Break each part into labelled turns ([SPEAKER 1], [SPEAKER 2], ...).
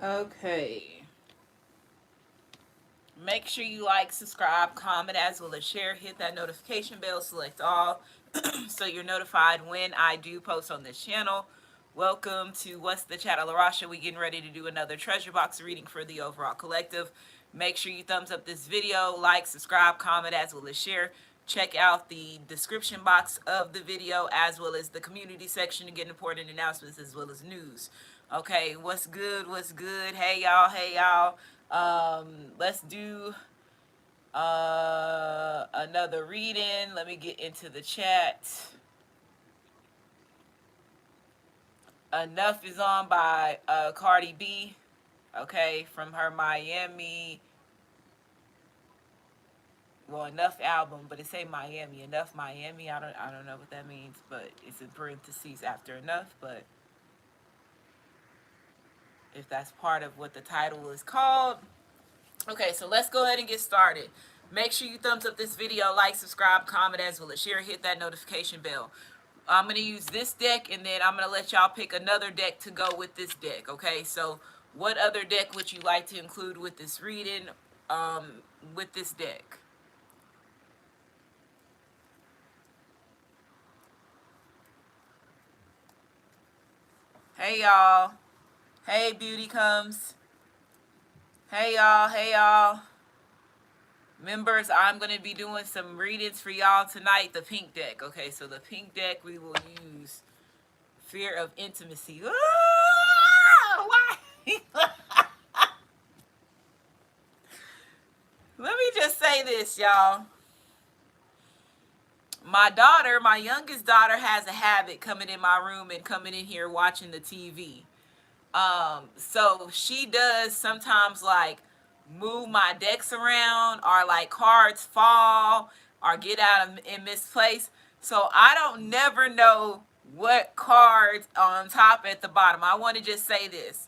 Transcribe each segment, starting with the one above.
[SPEAKER 1] Okay. Make sure you like, subscribe, comment, as well as share. Hit that notification bell, select all, so you're notified when I do post on this channel. Welcome to What's the Chat, Rasha. We getting ready to do another treasure box reading for the overall collective. Make sure you thumbs up this video, like, subscribe, comment, as well as share. Check out the description box of the video as well as the community section to get important announcements as well as news. Okay, what's good? What's good? Hey y'all, hey y'all. Let's do another reading. Let me get into the chat. Enough is on by Cardi B. Okay, from her Miami. Well, Enough album, but it say Miami. Enough Miami. I don't know what that means, but it's in parentheses after Enough. But if that's part of what the title is called. Okay, so let's go ahead and get started. Make sure you thumbs up this video, like, subscribe, comment, as well as share. Hit that notification bell. I'm going to use this deck, and then I'm going to let y'all pick another deck to go with this deck, okay? So what other deck would you like to include with this reading, with this deck? Hey, y'all. Hey, Beauty Comes. Hey, y'all. Hey, y'all. Members, I'm going to be doing some readings for y'all tonight. The pink deck. Okay, so the pink deck we will use fear of intimacy. Why? Let me just say this, y'all. My daughter, my youngest daughter, has a habit coming in my room and coming in here watching the TV. So she does sometimes like move my decks around, or like cards fall or get out of in misplaced. So I don't never know what cards on top at the bottom. I want to just say this.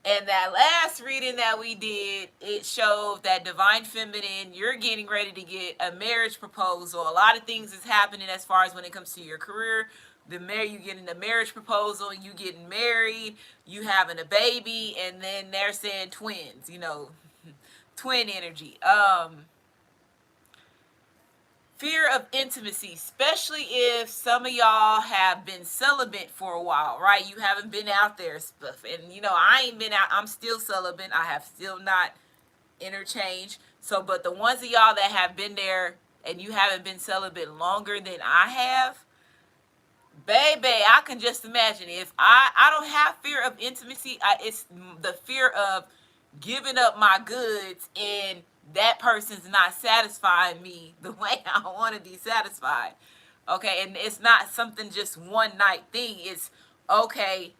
[SPEAKER 1] And that last reading that we did, it showed that Divine Feminine, you're getting ready to get a marriage proposal. A lot of things is happening as far as when it comes to your career. You getting a marriage proposal, you getting married, you having a baby, and then they're saying twins, twin energy. Fear of intimacy, especially if some of y'all have been celibate for a while, right? You haven't been out there stuff. And I ain't been out, I'm still celibate. I have still not interchanged. So, but the ones of y'all that have been there and you haven't been celibate longer than I have, baby, I can just imagine. If I don't have fear of intimacy, it's the fear of giving up my goods and that person's not satisfying me the way I want to be satisfied. Okay, and it's not something just one night thing. It's okay,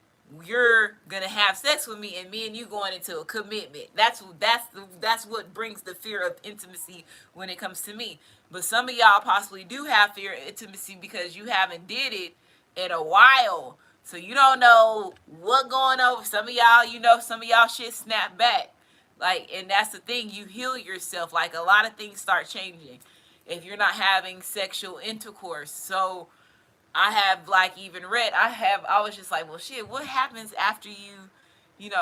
[SPEAKER 1] you're gonna have sex with me and me and you going into a commitment. That's what brings the fear of intimacy when it comes to me. But some of y'all possibly do have fear of intimacy because you haven't did it in a while. So you don't know what going over. Some of y'all, some of y'all shit snap back. Like, and that's the thing, you heal yourself. Like, a lot of things start changing if you're not having sexual intercourse. So I have like even read, I was just like, well shit, what happens after you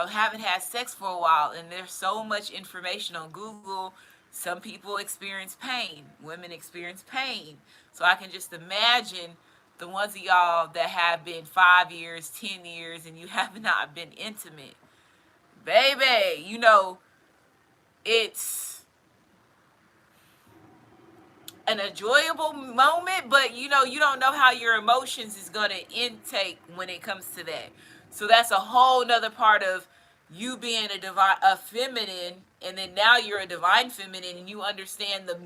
[SPEAKER 1] haven't had sex for a while? And there's so much information on Google. Some people experience pain. Women experience pain. So I can just imagine the ones of y'all that have been 5 years, 10 years, and you have not been intimate. Baby, it's an enjoyable moment, but you don't know how your emotions is going to intake when it comes to that. So that's a whole nother part of you being a feminine, and then now you're a divine feminine, and you understand the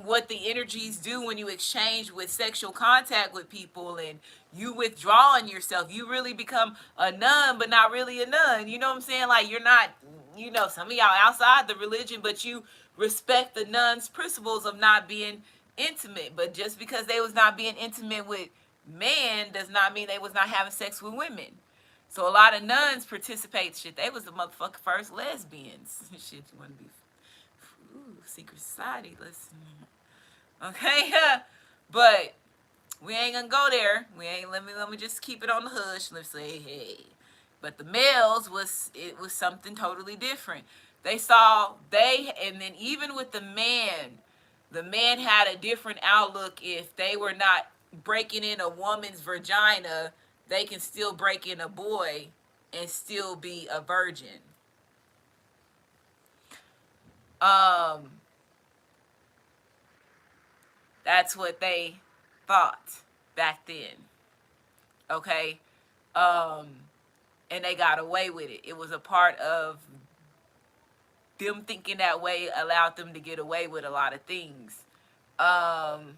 [SPEAKER 1] what the energies do when you exchange with sexual contact with people, and you withdrawing yourself. You really become a nun, but not really a nun. You know what I'm saying? Like, you're not, some of y'all outside the religion, but you respect the nuns' principles of not being intimate. But just because they was not being intimate with men does not mean they was not having sex with women. So a lot of nuns participate. Shit, they was the motherfucking first lesbians. Shit, you want to be secret society? Listen, okay, but we ain't gonna go there. We ain't. Let me just keep it on the hush. Let's say, hey, But the males was something totally different. They saw they and then even with the man had a different outlook. If they were not breaking in a woman's vagina, they can still break in a boy and still be a virgin. Um, that's what they thought back then. Okay. Um, and they got away with it. It was a part of them thinking that way allowed them to get away with a lot of things. Um,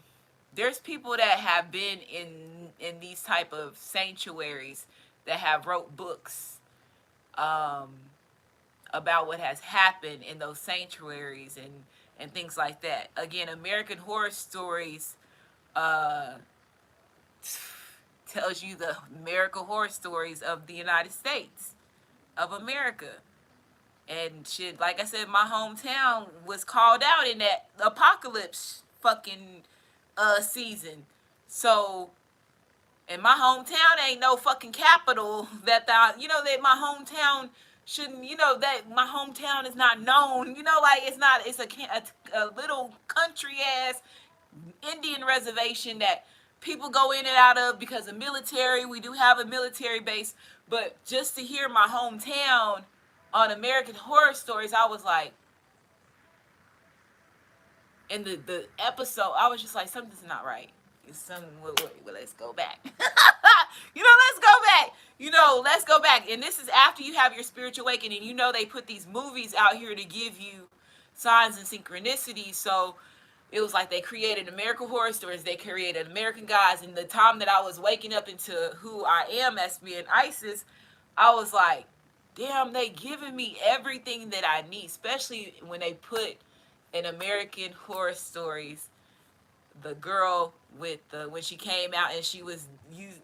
[SPEAKER 1] there's people that have been in these type of sanctuaries that have wrote books um, about what has happened in those sanctuaries and things like that. Again, American Horror Stories uh, tells you the American Horror Stories of the United States of America. And shit, like I said, my hometown was called out in that apocalypse fucking season. So, and my hometown ain't no fucking capital that that my hometown shouldn't, that my hometown is not known, like it's not, it's a little country ass Indian reservation that people go in and out of because of military. We do have a military base, but just to hear my hometown on American Horror Stories, I was like, in the episode, I was just like, something's not right. It's something. Well, let's go back. Let's go back. Let's go back. And this is after you have your spiritual awakening. They put these movies out here to give you signs and synchronicities. So it was like they created American Horror Stories. They created American Gods. And the time that I was waking up into who I am as being Isis, I was like, damn, they giving me everything that I need, especially when they put in American Horror Stories the girl with the when she came out and she was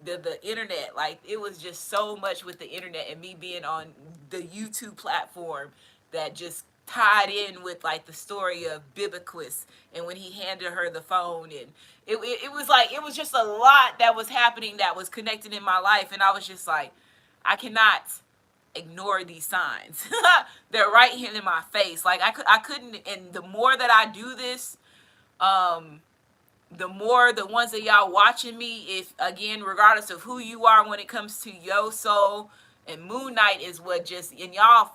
[SPEAKER 1] the internet, like it was just so much with the internet and me being on the YouTube platform that just tied in with like the story of Bibicus and when he handed her the phone, and it was like it was just a lot that was happening that was connected in my life, and I was just like, I cannot ignore these signs. They're right here in my face. Like I couldn't, and the more that I do this, the more the ones that y'all watching me, if again, regardless of who you are when it comes to your soul, and Moon Knight is what just, and y'all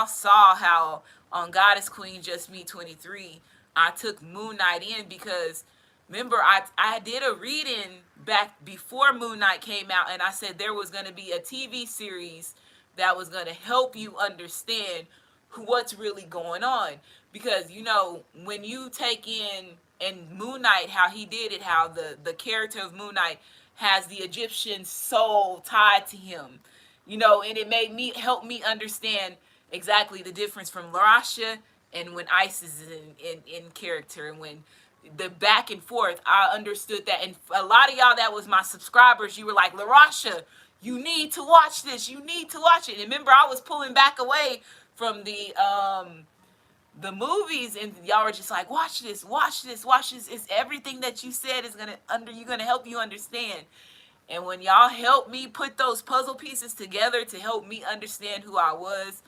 [SPEAKER 1] saw how on Goddess Queen Just Me 23, I took Moon Knight in because remember I did a reading back before Moon Knight came out, and I said there was going to be a TV series that was going to help you understand what's really going on, because when you take in and Moon Knight, how he did it, how the character of Moon Knight has the Egyptian soul tied to him, and it made me help me understand exactly the difference from Rasha and when Isis is in character, and when the back and forth, I understood that. And a lot of y'all that was my subscribers, you were like, LaRasha, you need to watch this. You need to watch it. And remember, I was pulling back away from the movies, and y'all were just like, watch this, watch this, watch this. It's everything that you said is gonna help you understand. And when y'all helped me put those puzzle pieces together to help me understand who I was,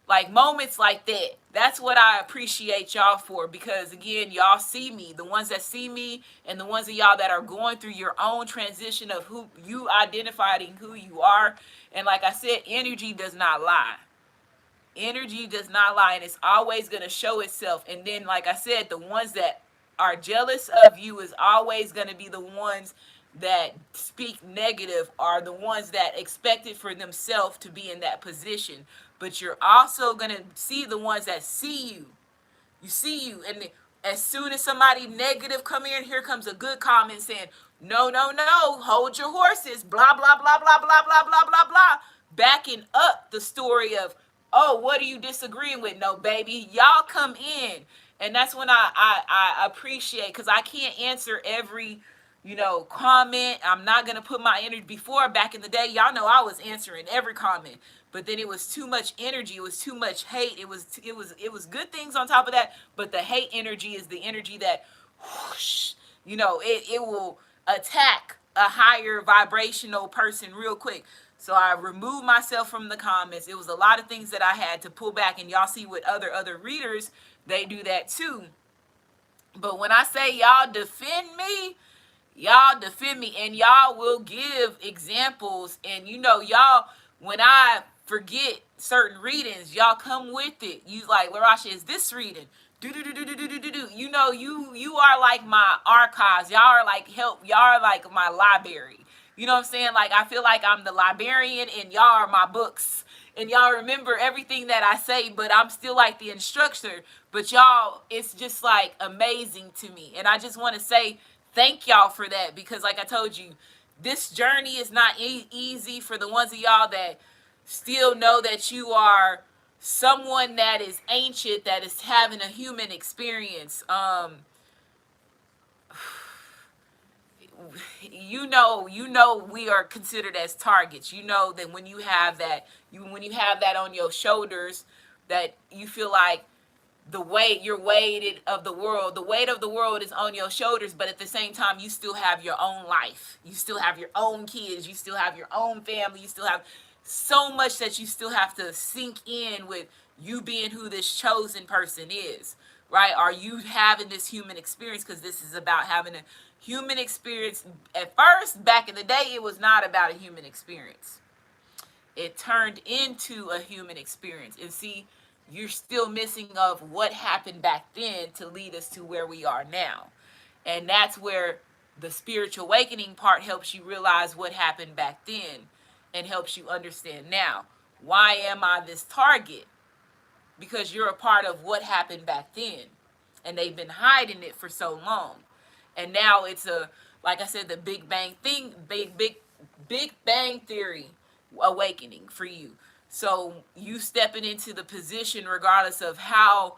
[SPEAKER 1] like moments like that, that's what I appreciate y'all for, because again, y'all see me, the ones that see me and the ones of y'all that are going through your own transition of who you identified and who you are. And like I said, energy does not lie. Energy does not lie, and it's always going to show itself. And then like I said, the ones that are jealous of you is always going to be the ones that speak negative, are the ones that expect it for themselves to be in that position. But you're also going to see the ones that see you. You see you, and as soon as somebody negative come in, here comes a good comment saying, no, no, no, hold your horses, blah, blah, blah, blah, blah, blah, blah, blah, blah, backing up the story of, oh, what are you disagreeing with? No, baby, y'all come in. And that's when I appreciate, because I can't answer every comment. I'm not going to put my energy. Before, back in the day, y'all know I was answering every comment, but then it was too much energy. It was too much hate. It was good things on top of that, but the hate energy is the energy that whoosh, it will attack a higher vibrational person real quick. So I removed myself from the comments. It was a lot of things that I had to pull back, and y'all see with other readers, they do that too. But when I say y'all defend me, y'all defend me, and y'all will give examples. And you know, y'all, when I forget certain readings, y'all come with it. You like, Larasha, is this reading? Do. You know, you are like my archives. Y'all are like help. Y'all are like my library. You know what I'm saying? Like, I feel like I'm the librarian and y'all are my books. And y'all remember everything that I say, but I'm still like the instructor. But y'all, it's just like amazing to me. And I just want to say thank y'all for that, because like I told you, this journey is not easy for the ones of y'all that still know that you are someone that is ancient, that is having a human experience. You know we are considered as targets. You know that when you have that, when you have that on your shoulders, that you feel like the weight, you're weighted of the world. The weight of the world is on your shoulders, but at the same time, you still have your own life. You still have your own kids. You still have your own family. You still have so much that you still have to sink in with you being who this chosen person is, right? Are you having this human experience? Because this is about having a human experience. At first, back in the day, it was not about a human experience. It turned into a human experience. And see, you're still missing of what happened back then to lead us to where we are now. And that's where the spiritual awakening part helps you realize what happened back then and helps you understand now. Why am I this target? Because you're a part of what happened back then. And they've been hiding it for so long. And now it's a, like I said, the Big Bang thing, Big Bang Theory awakening for you. So you stepping into the position regardless of how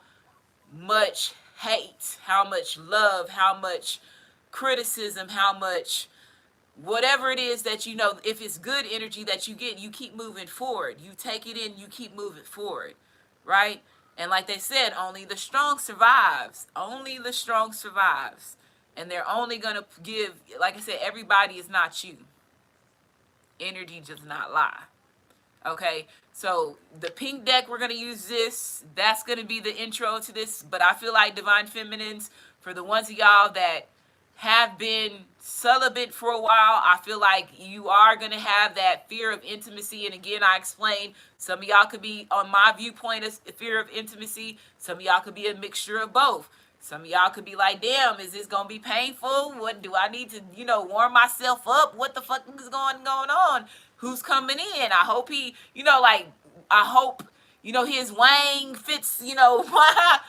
[SPEAKER 1] much hate, how much love, how much criticism, how much whatever it is that you know, if it's good energy that you get, you keep moving forward. You take it in, you keep moving forward, right? And like they said, only the strong survives. Only the strong survives. And they're only going to give, like I said, everybody is not you. Energy does not lie. Okay, so the pink deck, we're going to use this. That's going to be the intro to this. But I feel like Divine Feminines, for the ones of y'all that have been celibate for a while, I feel like you are going to have that fear of intimacy. And again, I explained, some of y'all could be, on my viewpoint, as fear of intimacy. Some of y'all could be a mixture of both. Some of y'all could be like, damn, is this going to be painful? What do I need to, warm myself up? What the fuck is going on? Who's coming in? I hope he, I hope, his wang fits, my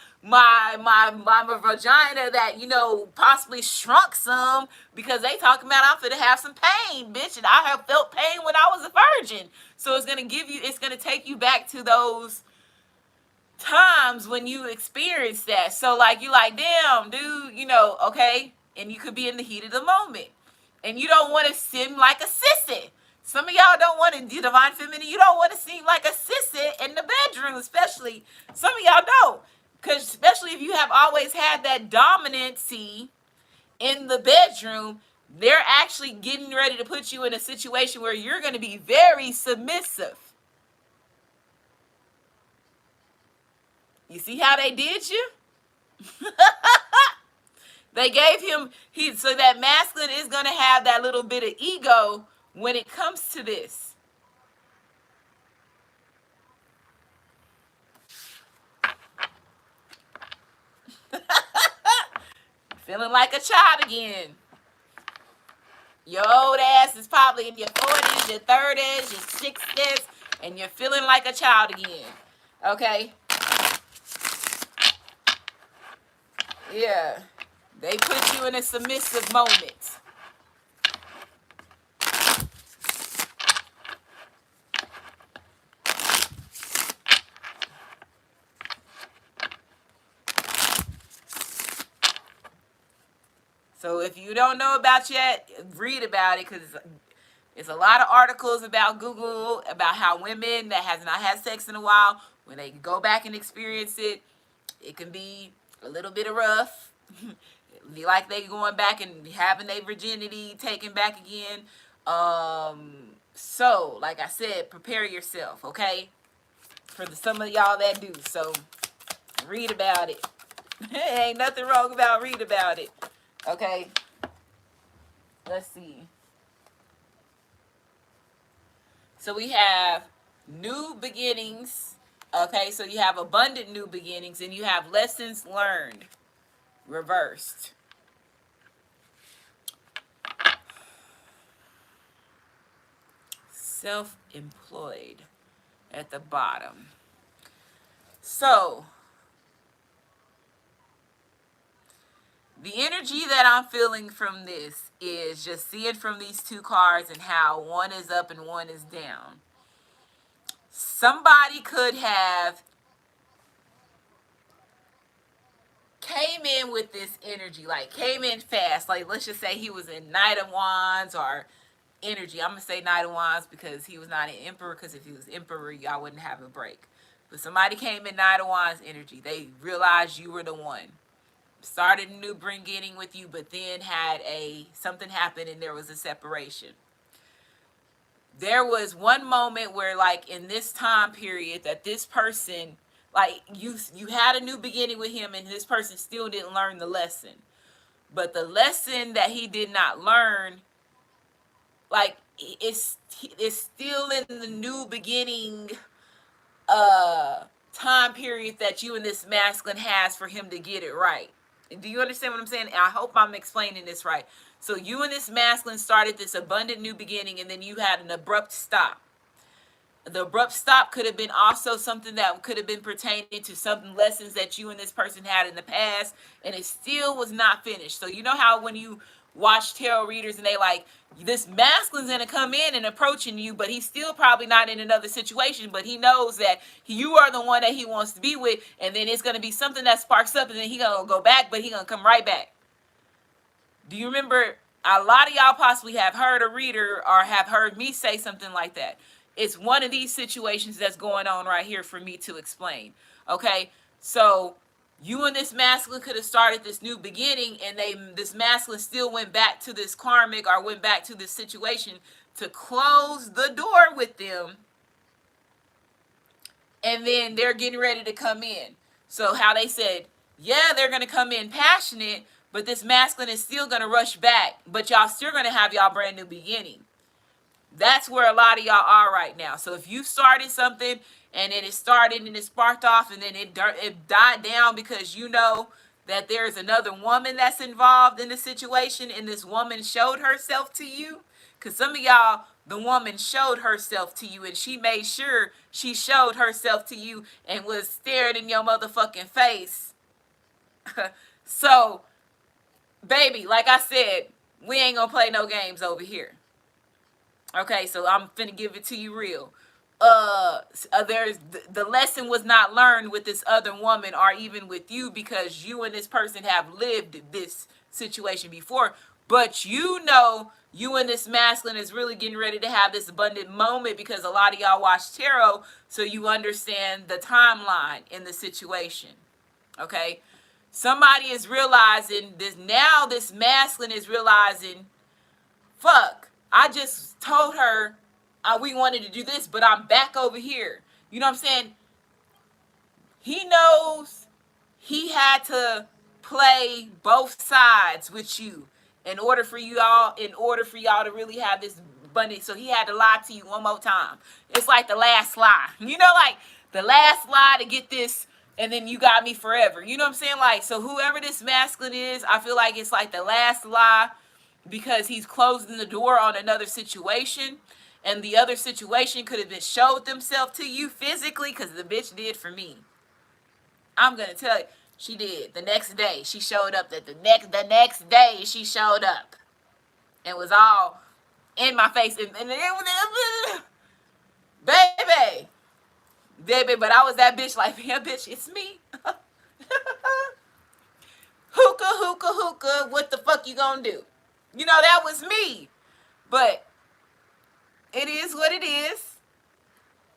[SPEAKER 1] vagina that, possibly shrunk some, because they talking about I'm finna have some pain, bitch. And I have felt pain when I was a virgin. So it's going to take you back to those times when you experience that. So like, you like, damn, dude, okay. And you could be in the heat of the moment. And you don't want to seem like a sissy. Some of y'all don't want to do Divine Feminine. You don't want to seem like a sissy in the bedroom, especially. Some of y'all don't. Because especially if you have always had that dominancy in the bedroom, they're actually getting ready to put you in a situation where you're going to be very submissive. You see how they did you? They gave him, so that masculine is going to have that little bit of ego when it comes to this. Feeling like a child again. Your old ass is probably in your 40s, your 30s, your 60s, and you're feeling like a child again. Okay? Yeah. They put you in a submissive moment. So if you don't know about yet, read about it, because it's a lot of articles about Google, about how women that has not had sex in a while, when they go back and experience it, it can be a little bit of rough. Be like they going back and having their virginity taken back again. So, like I said, prepare yourself, okay? For some of y'all that do. So, read about it. Ain't nothing wrong about read about it. Okay? Let's see. So, we have new beginnings. Okay? So, you have abundant new beginnings, and you have lessons learned reversed. Self-employed at the bottom. So, the energy that I'm feeling from this is just seeing from these two cards and how one is up and one is down. Somebody could have came in with this energy, like came in fast. Like, let's just say he was in Knight of Wands or energy. I'm going to say Knight of Wands because he was not an Emperor, because if he was Emperor, y'all wouldn't have a break. But somebody came in Knight of Wands energy. They realized you were the one. Started a new beginning with you, but then had something happen and there was a separation. There was one moment where, like, in this time period that this person, like, you had a new beginning with him and this person still didn't learn the lesson. But the lesson that he did not learn, like, it's still in the new beginning time period that you and this masculine has for him to get it right. Do you understand what I'm saying? I hope I'm explaining this right. So you and this masculine started this abundant new beginning, and then you had an abrupt stop. The abrupt stop could have been also something that could have been pertaining to some lessons that you and this person had in the past, and it still was not finished. So you know how when you watch tarot readers and they like, this masculine's gonna come in and approaching you, but he's still probably not in another situation, but he knows that you are the one that he wants to be with, and then it's gonna be something that sparks up, and then he gonna go back, but he gonna come right back. Do you remember? A lot of y'all possibly have heard a reader or have heard me say something like that. It's one of these situations that's going on right here for me to explain. Okay, so you and this masculine could have started this new beginning, and this masculine still went back to this karmic or went back to this situation to close the door with them, and then they're getting ready to come in. So how they said, yeah, they're going to come in passionate, but this masculine is still going to rush back, but y'all still going to have y'all brand new beginning. That's where a lot of y'all are right now. So if you started something and then it started and it sparked off and then it died down because you know that there's another woman that's involved in the situation and this woman showed herself to you, because some of y'all, the woman showed herself to you and she made sure she showed herself to you and was staring in your motherfucking face. So, baby, like I said, we ain't gonna play no games over here. Okay, so I'm finna give it to you real. There's the lesson was not learned with this other woman or even with you, because you and this person have lived this situation before. But you know, you and this masculine is really getting ready to have this abundant moment because a lot of y'all watch tarot, so you understand the timeline in the situation. Okay, somebody is realizing this now. This masculine is realizing, fuck, I just told her we wanted to do this, but I'm back over here. You know what I'm saying? He knows he had to play both sides with you in order for y'all to really have this abundance. So he had to lie to you one more time. It's like the last lie. You know, like the last lie to get this, and then you got me forever. You know what I'm saying? Like, so whoever this masculine is, I feel like it's like the last lie, because he's closing the door on another situation, and the other situation could have been showed themselves to you physically, because the bitch did for me. I'm gonna tell you, she did. The next day she showed up. The next day she showed up and was all in my face, and it was, baby, but I was that bitch, like, yeah, bitch, it's me. Hookah, what the fuck you gonna do? You know, that was me. But it is what it is.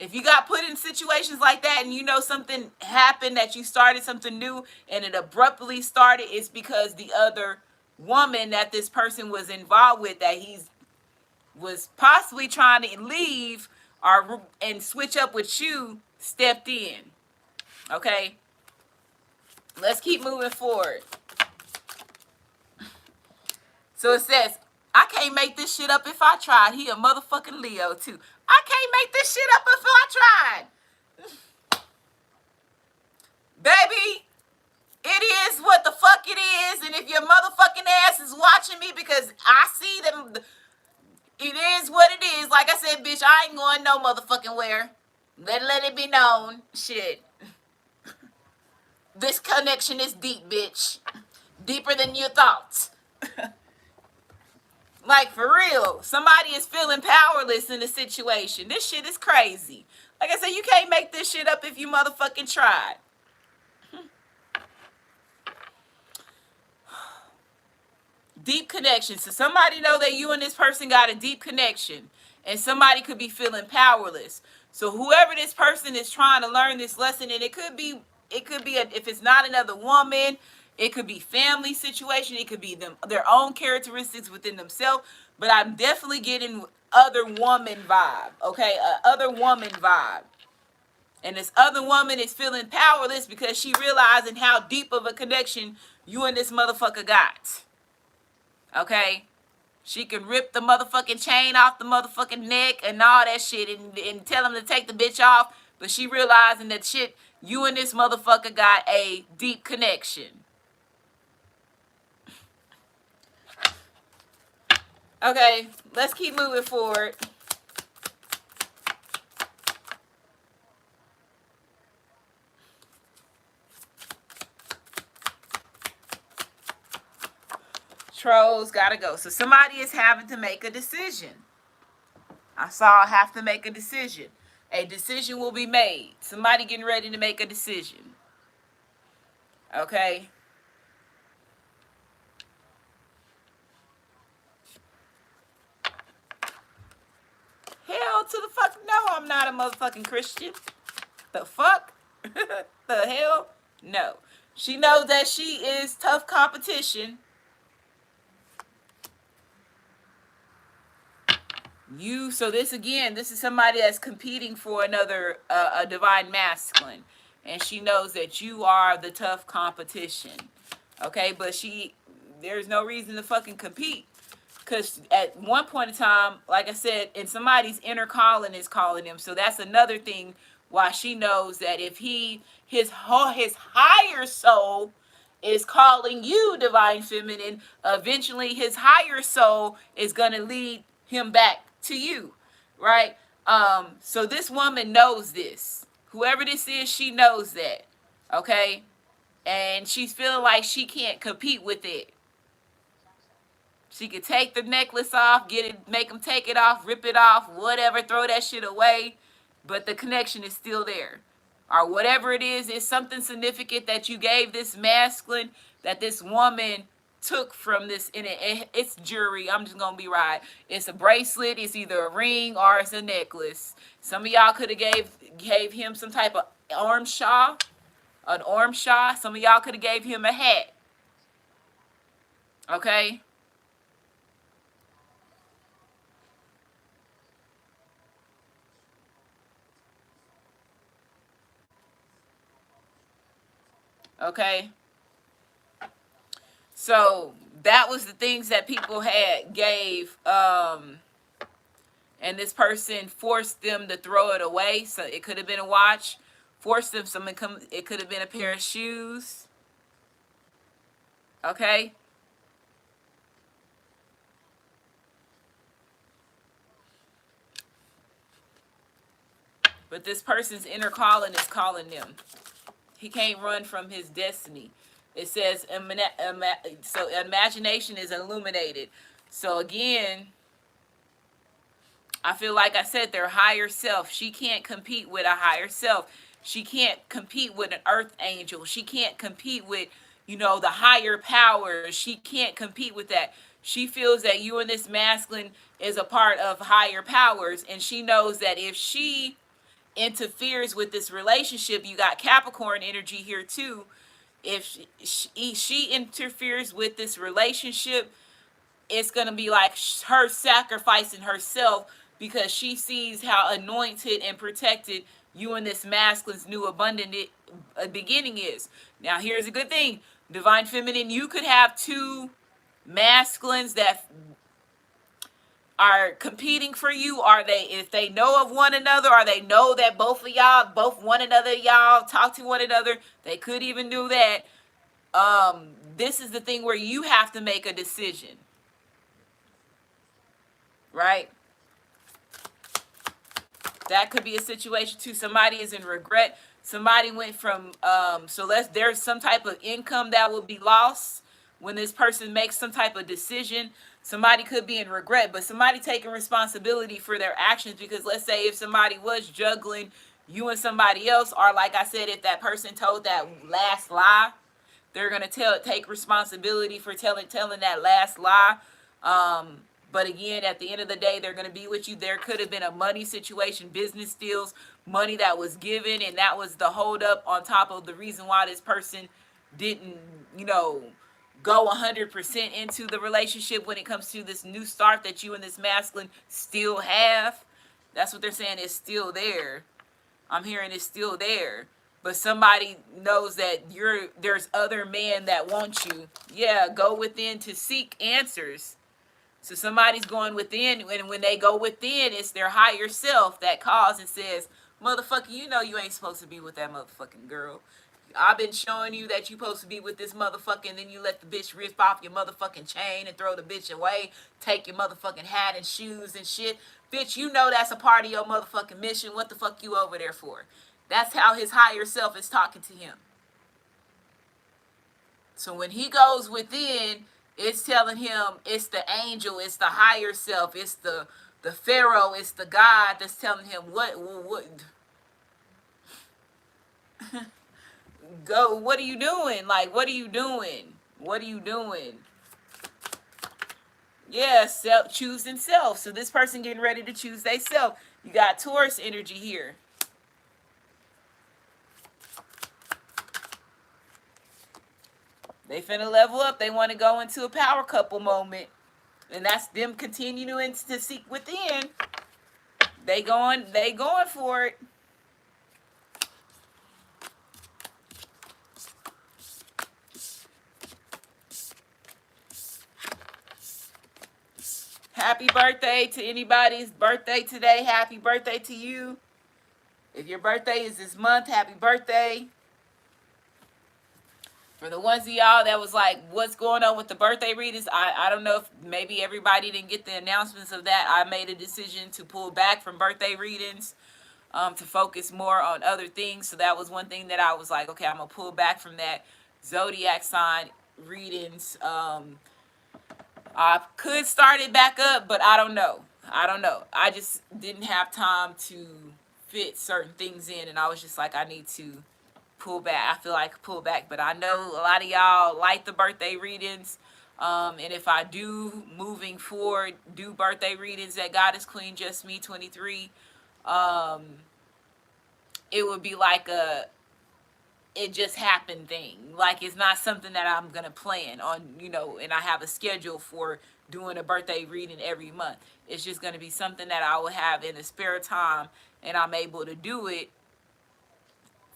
[SPEAKER 1] If you got put in situations like that and you know something happened, that you started something new and it abruptly started, it's because the other woman that this person was involved with, that he's was possibly trying to leave or and switch up with you stepped in. Okay, let's keep moving forward. So it says, I can't make this shit up if I tried. He a motherfucking Leo too. I can't make this shit up if I tried. Baby, it is what the fuck it is. And if your motherfucking ass is watching me, because I see them, it is what it is. Like I said, bitch, I ain't going no motherfucking where. Let it be known. Shit. This connection is deep, bitch. Deeper than you thought. Like, for real. Somebody is feeling powerless in the situation. This shit is crazy. Like I said, you can't make this shit up if you motherfucking tried. Deep connection. So somebody know that you and this person got a deep connection. And somebody could be feeling powerless. So whoever this person is trying to learn this lesson, and it could be if it's not another woman, it could be family situation, it could be them, their own characteristics within themselves. But I'm definitely getting other woman vibe. Okay, other woman vibe. And this other woman is feeling powerless because she realizing how deep of a connection you and this motherfucker got. Okay? She can rip the motherfucking chain off the motherfucking neck and all that shit and tell him to take the bitch off. But she realizing that shit, you and this motherfucker got a deep connection. Okay, let's keep moving forward. Trolls gotta go. So somebody is having to make a decision. I saw have to make a decision. A decision will be made. Somebody getting ready to make a decision. Okay. Hell to the fuck no, I'm not a motherfucking Christian. The fuck? The hell? No. She knows that she is tough competition. So this again, this is somebody that's competing for another, a divine masculine. And she knows that you are the tough competition. Okay, but there's no reason to fucking compete. Because at one point in time, like I said, and somebody's inner calling is calling him. So that's another thing why she knows that if his higher soul is calling you, divine feminine, eventually his higher soul is going to lead him back to you, right? So this woman knows this. Whoever this is, she knows that, okay? And she's feeling like she can't compete with it. She could take the necklace off, make him take it off, rip it off, whatever, throw that shit away, but the connection is still there. Or whatever it is something significant that you gave this masculine, that this woman took from this. It's jewelry. I'm just gonna be right. It's a bracelet. It's either a ring or it's a necklace. Some of y'all could have gave him some type of arm shaw, an arm shaw. Some of y'all could have gave him a hat. Okay. Okay. So that was the things that people gave, and this person forced them to throw it away. So it could have been a watch, forced them it could have been a pair of shoes. Okay. But this person's inner calling is calling them. He can't run from his destiny. It says, so imagination is illuminated. So again, I feel like I said, their higher self. She can't compete with a higher self. She can't compete with an earth angel. She can't compete with, the higher powers. She can't compete with that. She feels that you and this masculine is a part of higher powers. And she knows that if she interferes with this relationship, you got Capricorn energy here too. If she interferes with this relationship, it's going to be like her sacrificing herself because she sees how anointed and protected you and this masculine's new abundant beginning is. Now, here's a good thing. Divine feminine, you could have two masculines that are competing for you. Are they, if they know of one another, or they know that both of y'all, both one another, y'all talk to one another, they could even do that. This is the thing where you have to make a decision, right? That could be a situation too. Somebody is in regret. Somebody went from there's some type of income that will be lost when this person makes some type of decision. Somebody could be in regret, but somebody taking responsibility for their actions, because let's say if somebody was juggling you and somebody else, or like I said, if that person told that last lie, they're gonna take responsibility for telling that last lie. But again, at the end of the day, they're gonna be with you. There could have been a money situation, business deals, money that was given, and that was the holdup on top of the reason why this person didn't, go 100% into the relationship when it comes to this new start that you and this masculine still have. That's what they're saying, is still there. I'm hearing it's still there. But somebody knows that there's other men that want you. Yeah, go within to seek answers. So somebody's going within, and when they go within, it's their higher self that calls and says, motherfucker, you know you ain't supposed to be with that motherfucking girl. I've been showing you that you supposed to be with this motherfucker, and then you let the bitch rip off your motherfucking chain and throw the bitch away, take your motherfucking hat and shoes and shit. Bitch, you know that's a part of your motherfucking mission. What the fuck you over there for? That's how his higher self is talking to him. So when he goes within, it's telling him it's the angel, it's the higher self, it's the Pharaoh, it's the God that's telling him what go, what are you doing? Like, what are you doing? What are you doing? Yeah, choosing self. So this person getting ready to choose they self. You got Taurus energy here. They finna level up. They want to go into a power couple moment. And that's them continuing to seek within. They going for it. Happy birthday to anybody's birthday today. Happy birthday to you. If your birthday is this month, happy birthday. For the ones of y'all that was like, what's going on with the birthday readings? I don't know if maybe everybody didn't get the announcements of that. I made a decision to pull back from birthday readings to focus more on other things. So that was one thing that I was like, okay, I'm going to pull back from that. Zodiac sign readings. I could start it back up, but I don't know. I just didn't have time to fit certain things in, and I was just like, I need to pull back. I feel like pull back, but I know a lot of y'all like the birthday readings. And if I do, moving forward, do birthday readings at Goddess Queen Just Me 23, it would be like it just happened thing. Like, it's not something that I'm gonna plan on, and I have a schedule for doing a birthday reading every month. It's just gonna be something that I will have in the spare time, and I'm able to do it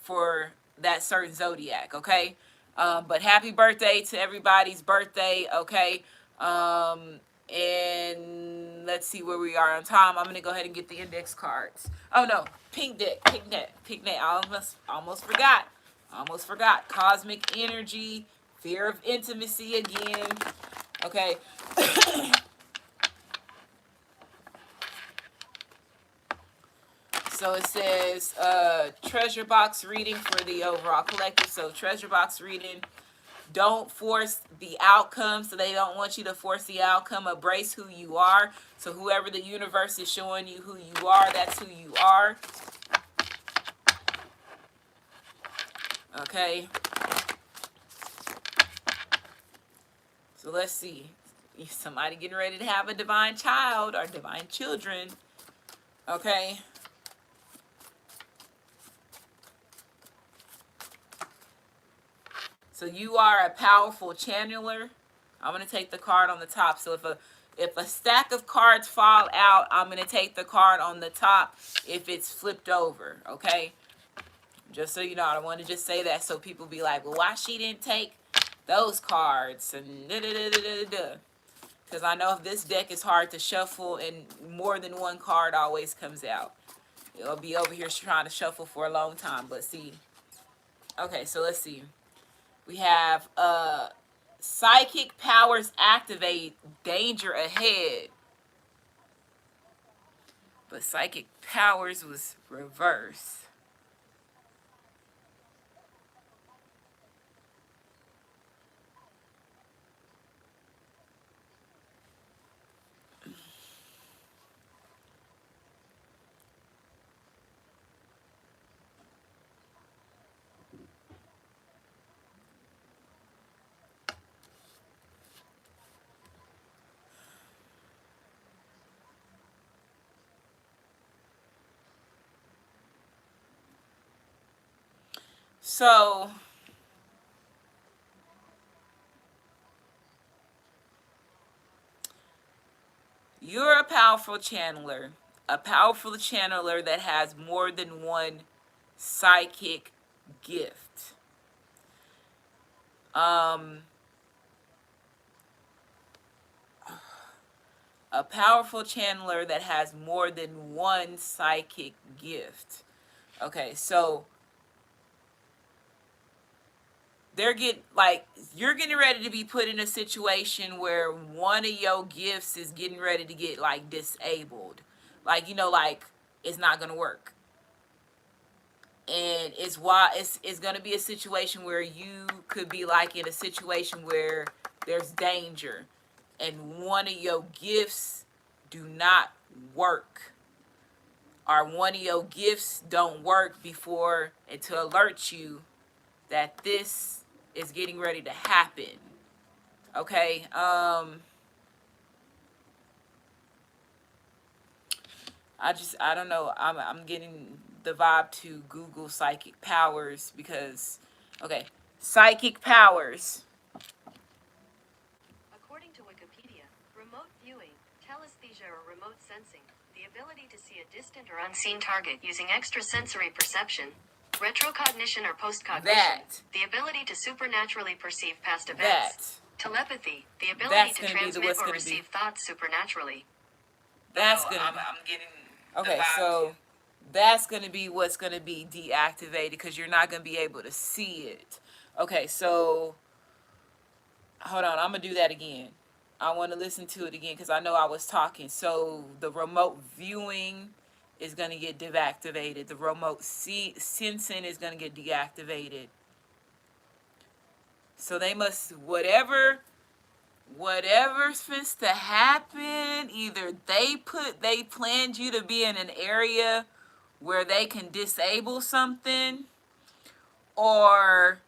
[SPEAKER 1] for that certain zodiac, okay? But happy birthday to everybody's birthday, okay? And let's see where we are on time. I'm gonna go ahead and get the index cards. Oh no, pink deck. I almost forgot. Cosmic energy, fear of intimacy again. Okay. So it says treasure box reading for the overall collective. So treasure box reading, don't force the outcome. So they don't want you to force the outcome. Embrace who you are. So whoever the universe is showing you who you are, that's who you are. Okay. So let's see. Somebody getting ready to have a divine child or divine children. Okay. So you are a powerful channeler. I'm going to take the card on the top. So if a stack of cards fall out, I'm going to take the card on the top if it's flipped over, okay? Just so you know, I don't want to just say that so people be like, well, why she didn't take those cards and da-da-da-da-da-da. Because I know if this deck is hard to shuffle and more than one card always comes out. It'll be over here trying to shuffle for a long time. But see, okay, so let's see. We have psychic powers activate, danger ahead. But psychic powers was reverse. So you're a powerful channeler that has more than one psychic gift. A powerful channeler that has more than one psychic gift. Okay, so you're getting ready to be put in a situation where one of your gifts is getting ready to get like disabled. Like, like it's not gonna work. And it's gonna be a situation where you could be like in a situation where there's danger and one of your gifts do not work, or one of your gifts don't work before and to alert you that this is getting ready to happen. Okay. I don't know. I'm getting the vibe to Google psychic powers because, okay, psychic powers.
[SPEAKER 2] According to Wikipedia, remote viewing, telesthesia or remote sensing, the ability to see a distant or unseen target using extrasensory perception, retrocognition or postcognition, the ability to supernaturally perceive past events, telepathy, the ability to transmit or receive thoughts supernaturally.
[SPEAKER 1] That's gonna. I'm getting. Okay, so that's gonna be what's gonna be deactivated because you're not gonna be able to see it. Okay, so hold on, I'm gonna do that again. I want to listen to it again because I know I was talking. So the remote viewing is going to get deactivated. The remote sensing is going to get deactivated. So they must, whatever's supposed to happen, either they planned you to be in an area where they can disable something, or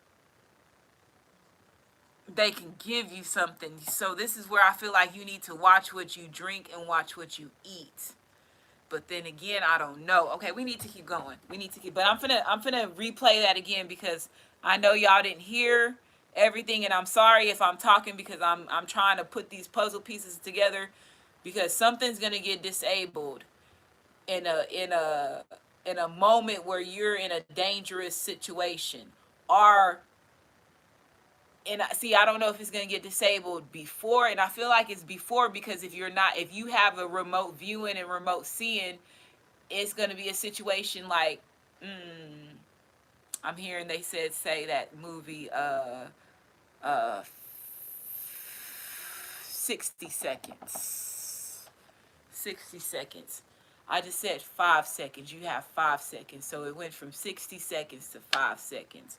[SPEAKER 1] they can give you something. So this is where I feel like you need to watch what you drink and watch what you eat. But then again, I don't know. Okay, we need to keep going. But I'm finna replay that again because I know y'all didn't hear everything, and I'm sorry if I'm talking because I'm trying to put these puzzle pieces together because something's gonna get disabled in a moment where you're in a dangerous situation, or and see, I don't know if it's going to get disabled before, and I feel like it's before because if you have a remote viewing and remote seeing, it's going to be a situation like, I'm hearing they say that movie, uh, 60 seconds. 60 seconds. I just said 5 seconds. You have 5 seconds. So it went from 60 seconds to 5 seconds.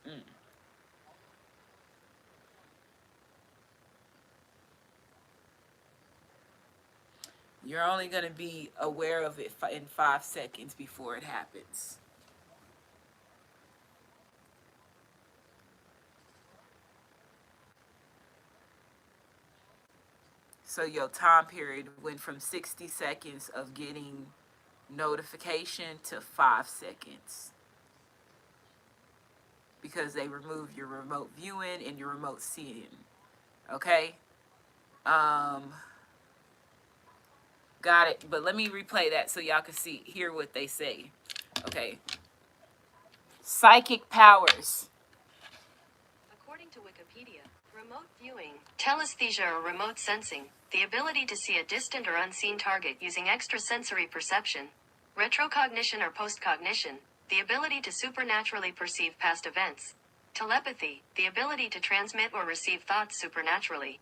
[SPEAKER 1] You're only going to be aware of it in 5 seconds before it happens. So your time period went from 60 seconds of getting notification to 5 seconds. Because they removed your remote viewing and your remote seeing. Okay? Um, got it. But let me replay that so y'all can hear what they say. Okay. Psychic powers.
[SPEAKER 2] According to Wikipedia, remote viewing, telesthesia or remote sensing, the ability to see a distant or unseen target using extrasensory perception, retrocognition or postcognition, the ability to supernaturally perceive past events, telepathy, the ability to transmit or receive thoughts supernaturally.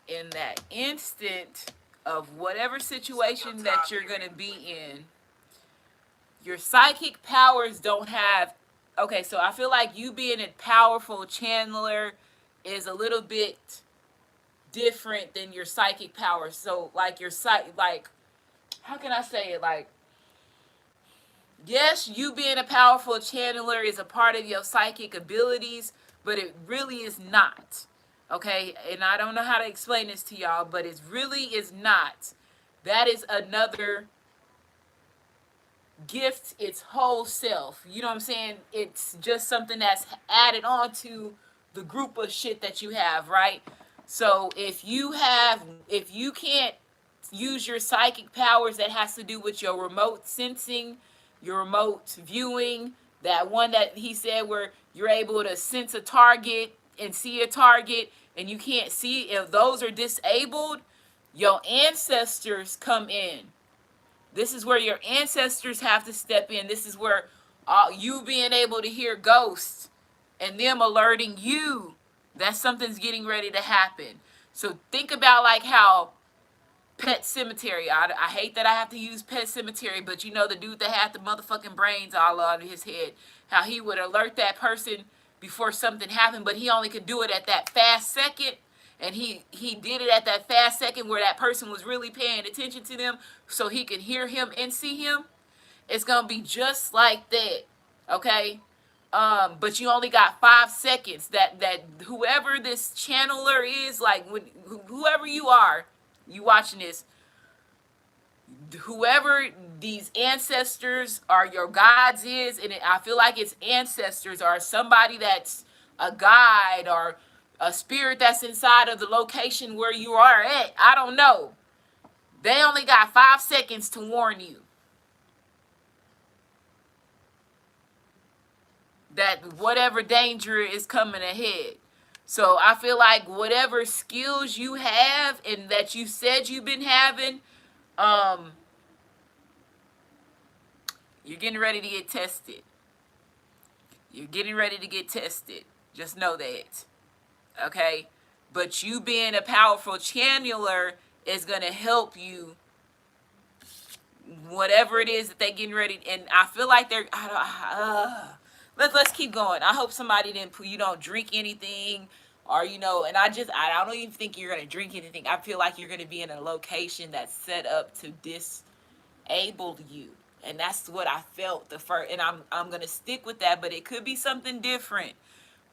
[SPEAKER 1] In that instant of whatever situation that you're going to be in, your psychic powers don't have. Okay, so I feel like you being a powerful channeler is a little bit different than your psychic powers. So like your like, how can I say it? Like, yes, you being a powerful channeler is a part of your psychic abilities, but it really is not. Okay, and I don't know how to explain this to y'all, but it really is not. That is another gift, its whole self. You know what I'm saying? It's just something that's added on to the group of shit that you have, right? So if you can't use your psychic powers, that has to do with your remote sensing, your remote viewing, that one that he said where you're able to sense a target and see a target and you can't see, if those are disabled, your ancestors come in. This is where your ancestors have to step in. This is where you being able to hear ghosts and them alerting you that something's getting ready to happen. So think about like how Pet Cemetery. I hate that I have to use Pet Cemetery, but you know the dude that had the motherfucking brains all out of his head, how he would alert that person before something happened, but he only could do it at that fast second. And he did it at that fast second where that person was really paying attention to them so he could hear him and see him. It's going to be just like that. Okay? But you only got 5 seconds that whoever this channeler is, like whoever you are, you watching this, whoever these ancestors or your gods is, and I feel like it's ancestors or somebody that's a guide or a spirit that's inside of the location where you are at. I don't know. They only got 5 seconds to warn you that whatever danger is coming ahead. So I feel like whatever skills you have and that you said you've been having, you're getting ready to get tested. You're getting ready to get tested. Just know that. Okay? But you being a powerful channeler is going to help you, whatever it is that they're getting ready. And I feel like they're, let's keep going. I hope somebody you don't drink anything, or and I don't even think you're going to drink anything. I feel like you're going to be in a location that's set up to disable you. And that's what I felt the first, and I'm going to stick with that, but it could be something different.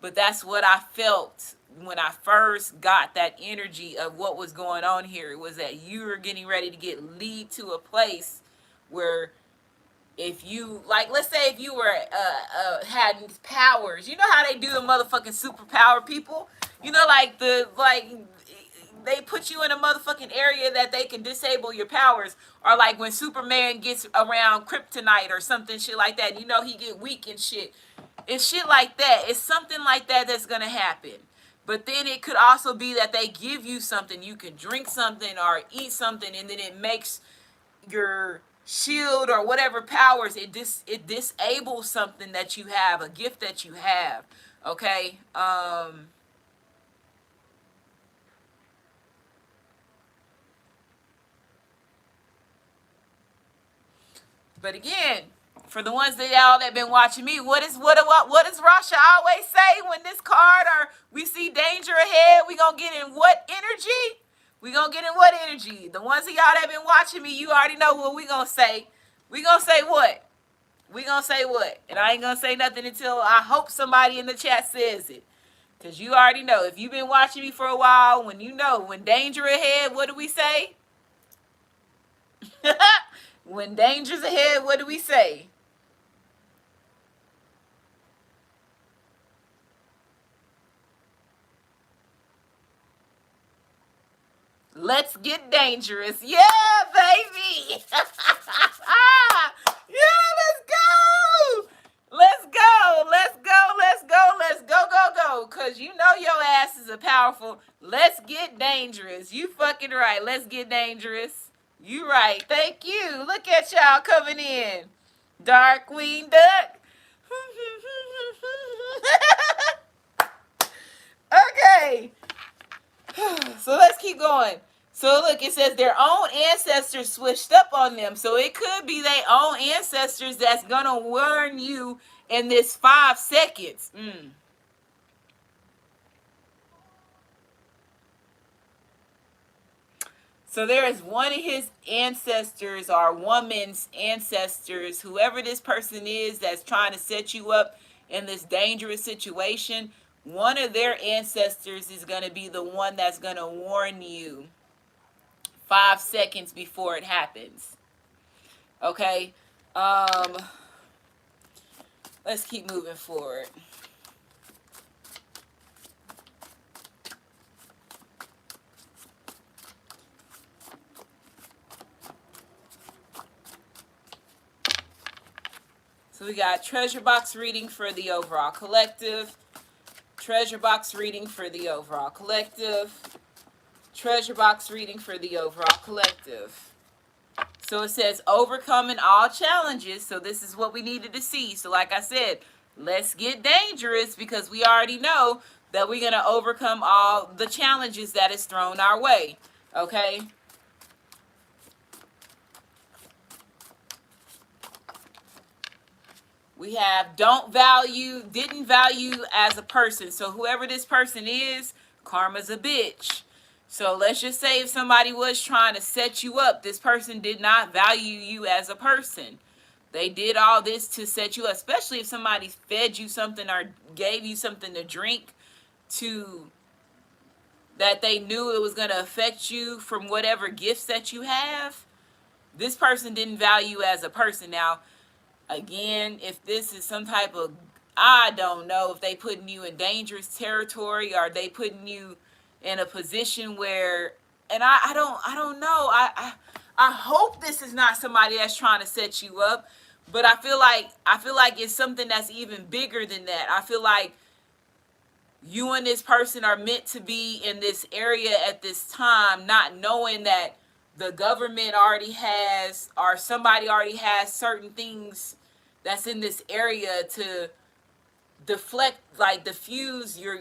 [SPEAKER 1] But that's what I felt when I first got that energy of what was going on here. It was that you were getting ready to lead to a place where, if you, like, let's say if you were had powers, you know how they do the motherfucking superpower people, like they put you in a motherfucking area that they can disable your powers, or like when Superman gets around kryptonite or something shit like that, he get weak and shit. It's shit like that. It's something like that that's gonna happen. But then it could also be that they give you something, you can drink something or eat something, and then it makes your shield or whatever powers, it disables something that you have, a gift that you have. Okay? But again, for the ones that y'all that been watching me, what does Rasha always say when this card or we see danger ahead? We gonna get in what energy? We gonna get in what energy? The ones of y'all that been watching me, you already know what we gonna say. We gonna say what? We gonna say what? And I ain't gonna say nothing until I hope somebody in the chat says it. Because you already know. If you've been watching me for a while, when danger ahead, what do we say? When danger's ahead, what do we say? Let's get dangerous. Yeah, baby. Yeah, let's go. Let's go. Let's go. Let's go. Let's go, go, go. Because you know your asses are powerful. Let's get dangerous. You fucking right. Let's get dangerous. You right. Thank you. Look at y'all coming in. Dark Queen Duck. Okay. So let's keep going. So look, it says their own ancestors switched up on them. So it could be their own ancestors that's gonna warn you in this 5 seconds. So there is one of his ancestors or woman's ancestors, whoever this person is that's trying to set you up in this dangerous situation. One of their ancestors is going to be the one that's going to warn you 5 seconds before it happens. Okay. Let's keep moving forward. So we got treasure box reading for the overall collective. Treasure box reading for the overall collective. Treasure box reading for the overall collective. So it says overcoming all challenges. So this is what we needed to see. So like I said, let's get dangerous because we already know that we're going to overcome all the challenges that is thrown our way. Okay? We have didn't value as a person. So whoever this person is, karma's a bitch. So let's just say if somebody was trying to set you up, this person did not value you as a person. They did all this to set you up, especially if somebody fed you something or gave you something to drink that they knew it was going to affect you from whatever gifts that you have. This person didn't value you as a person. Now, again, if this is some type of, I don't know, if they putting you in dangerous territory or they putting you in a position where, and I don't know. I hope this is not somebody that's trying to set you up, but I feel like it's something that's even bigger than that. I feel like you and this person are meant to be in this area at this time, not knowing that the government already has, or somebody already has certain things that's in this area to deflect, like diffuse your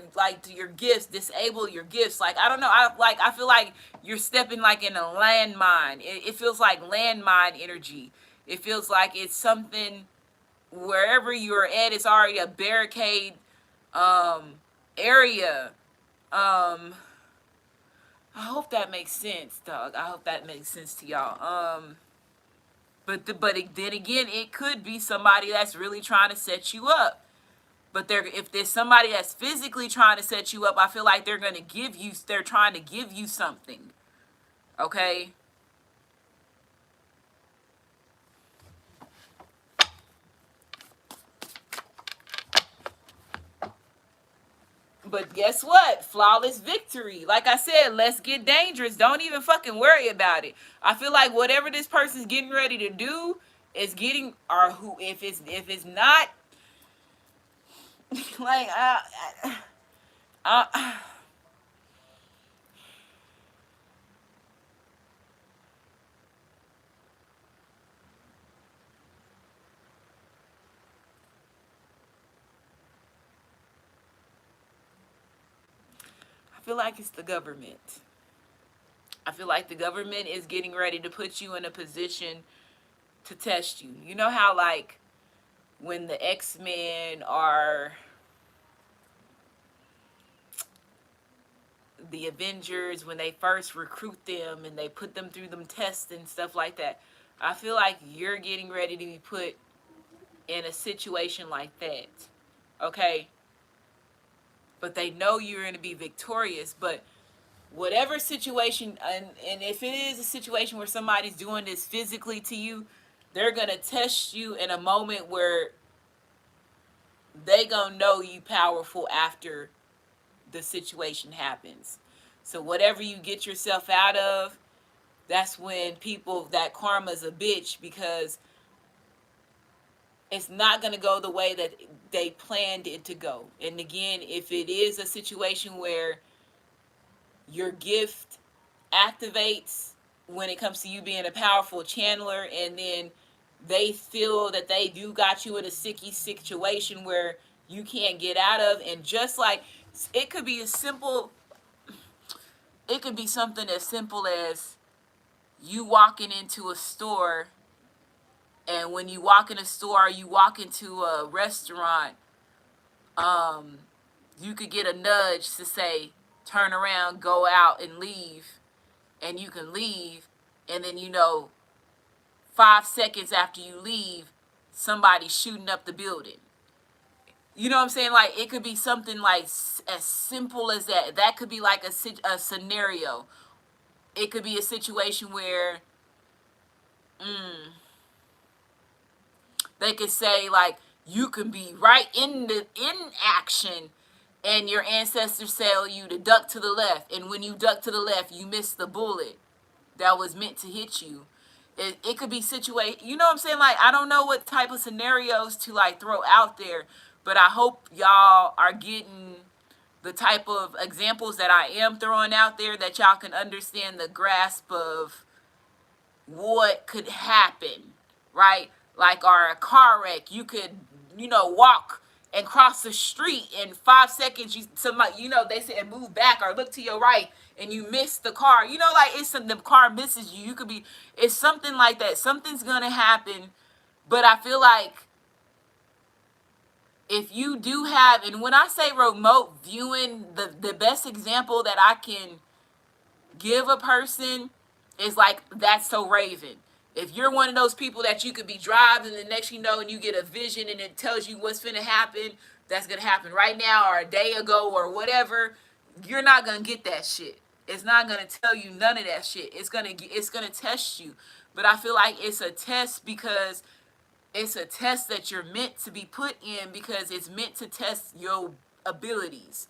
[SPEAKER 1] gifts, disable your gifts. Like, I don't know. I feel like you're stepping like in a landmine. It feels like landmine energy. It feels like it's something wherever you're at, it's already a barricade area. I hope that makes sense, dog. I hope that makes sense to y'all. But then again, it could be somebody that's really trying to set you up. But if there's somebody that's physically trying to set you up, I feel like they're trying to give you something. Okay? But guess what? Flawless victory. Like I said, let's get dangerous. Don't even fucking worry about it. I feel like whatever this person's getting ready to do is getting, or who, if it's not, like, I feel like it's the government. I feel like the government is getting ready to put you in a position to test you. You know how, like, when the X-Men are the Avengers, when they first recruit them and they put them through them tests and stuff like that, I feel like you're getting ready to be put in a situation like that. Okay? But they know you're going to be victorious. But whatever situation, and if it is a situation where somebody's doing this physically to you, they're going to test you in a moment where they going to know you powerful after the situation happens. So whatever you get yourself out of, that's when people, that karma's a bitch, because it's not going to go the way that they planned it to go. And again, if it is a situation where your gift activates when it comes to you being a powerful channeler, and then they feel that they do got you in a sicky situation where you can't get out of, and just like, it could be as simple, it could be something as simple as you walking into a store, and when you walk in a store, you walk into a restaurant, you could get a nudge to say, turn around, go out and leave, and you can leave, and then 5 seconds after you leave, somebody's shooting up the building. You know what I'm saying? Like, it could be something like as simple as that. That could be like a scenario. It could be a situation where they could say, like, you can be right in action, and your ancestors tell you to duck to the left, and when you duck to the left, you miss the bullet that was meant to hit you. It could be situate. You know what I'm saying? Like, I don't know what type of scenarios to like throw out there, but I hope y'all are getting the type of examples that I am throwing out there, that y'all can understand the grasp of what could happen, right? Like, or a car wreck, you could, walk and cross the street in 5 seconds. They said move back or look to your right, and you miss the car. Like, the car misses you. It's something like that. Something's gonna happen, but I feel like if you do have, and when I say remote viewing, the best example that I can give a person is like, That's So Raven. If you're one of those people that you could be driving, and the next and you get a vision and it tells you what's finna happen, that's gonna happen right now or a day ago or whatever, you're not gonna get that shit. It's not gonna tell you none of that shit. It's gonna test you. But I feel like it's a test because it's a test that you're meant to be put in, because it's meant to test your abilities.